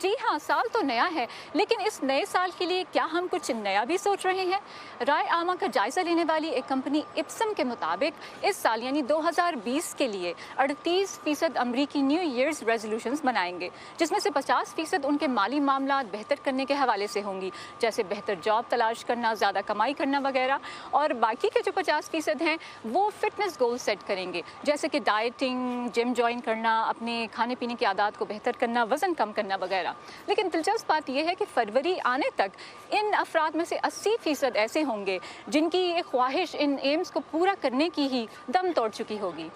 جی ہاں، سال تو نیا ہے، لیکن اس نئے سال کے لیے کیا ہم کچھ نیا بھی سوچ رہے ہیں؟ رائے عامہ کا جائزہ لینے والی ایک کمپنی اپسم کے مطابق اس سال یعنی 2020 کے لیے 38% امریکی نیو ایئرز ریزولوشنز بنائیں گے، جس میں سے 50% ان کے مالی معاملات بہتر کرنے کے حوالے سے ہوں گی، جیسے بہتر جاب تلاش کرنا، زیادہ کمائی کرنا وغیرہ، اور باقی کے جو 50% ہیں وہ فٹنس گول سیٹ کریں گے، جیسے کہ ڈائٹنگ، جم جوائن کرنا، اپنے کھانے پینے کی عادات کو بہتر کرنا، وزن کم کرنا وغیرہ۔ لیکن دلچسپ بات یہ ہے کہ فروری آنے تک ان افراد میں سے 80% ایسے ہوں گے جن کی یہ خواہش ان ایمز کو پورا کرنے کی ہی دم توڑ چکی ہوگی۔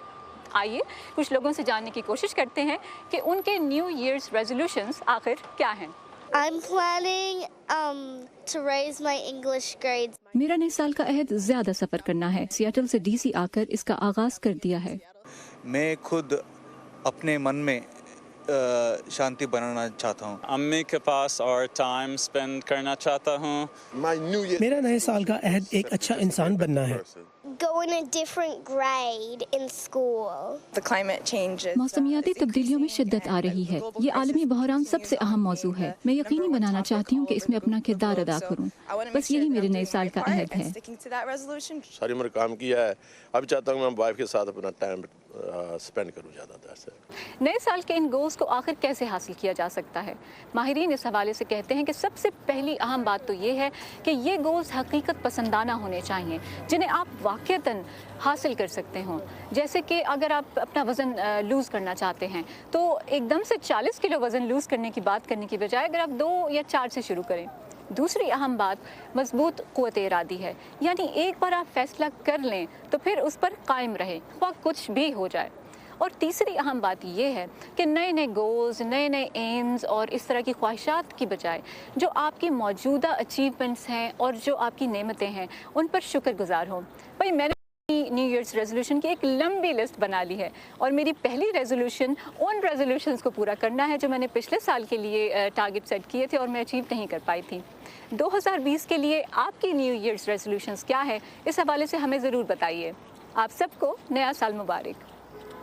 آئیے کچھ لوگوں سے جاننے کی کوشش کرتے ہیں کہ ان کے نیو ایئرز ریزولوشنز آخر کیا ہیں۔ I'm planning to raise my English grades. میرا نئے سال کا عہد زیادہ سفر کرنا ہے۔ سیاٹل سے ڈی سی آ کر اس کا آغاز کر دیا ہے۔ میں خود اپنے من میں شانتی بنانا چاہتا ہوں۔ امی کے پاس اور ٹائم سپینڈ کرنا چاہتا ہوں۔ میرا نئے سال کا عہد ایک اچھا انسان بننا ہے۔ Go in a different grade in school. The climate changes. موسمیاتی تبدیلیوں میں شدت آ رہی ہے۔ یہ عالمی بحران سب سے اہم موضوع ہے۔ میں یقینی بنانا چاہتی ہوں کہ اس میں اپنا کردار ادا کروں۔ بس یہی میرے نئے سال کا عہد ہے۔ ساری عمر کام کیا ہے، اب چاہتا ہوں میں وائف کے ساتھ اپنا ٹائم سپینڈ کروں زیادہ تر سے۔ نئے سال کے ان گولز کو آخر کیسے حاصل کیا جا سکتا ہے؟ ماہرین اس حوالے سے کہتے ہیں کہ سب سے پہلی اہم بات تو یہ ہے کہ یہ گولز حقیقت پسندانہ ہونے چاہیے، جنہیں آپ واقعتاً حاصل کر سکتے ہوں۔ جیسے کہ اگر آپ اپنا وزن لوز کرنا چاہتے ہیں تو ایک دم سے 40 کلو وزن لوز کرنے کی بات کرنے کی بجائے اگر آپ 2 یا 4 سے شروع کریں۔ دوسری اہم بات مضبوط قوت ارادی ہے، یعنی ایک بار آپ فیصلہ کر لیں تو پھر اس پر قائم رہیں، خواہ کچھ بھی ہو جائے۔ اور تیسری اہم بات یہ ہے کہ نئے نئے گولز، نئے نئے ایمز اور اس طرح کی خواہشات کی بجائے جو آپ کی موجودہ اچیومنٹس ہیں اور جو آپ کی نعمتیں ہیں ان پر شکر گزار ہوں۔ بھائی میں نے نیو ایئرز ریزولوشن کی ایک لمبی لسٹ بنا لی ہے اور میری پہلی ریزولوشن ان ریزولوشنز کو پورا کرنا ہے جو میں نے پچھلے سال کے لیے ٹارگٹ سیٹ کیے تھے اور میں اچیو نہیں کر پائی تھی۔ 2020 کے لیے آپ کی نیو ایئرز ریزولوشنز کیا ہے؟ اس حوالے سے ہمیں ضرور بتائیے۔ آپ سب کو نیا سال مبارک۔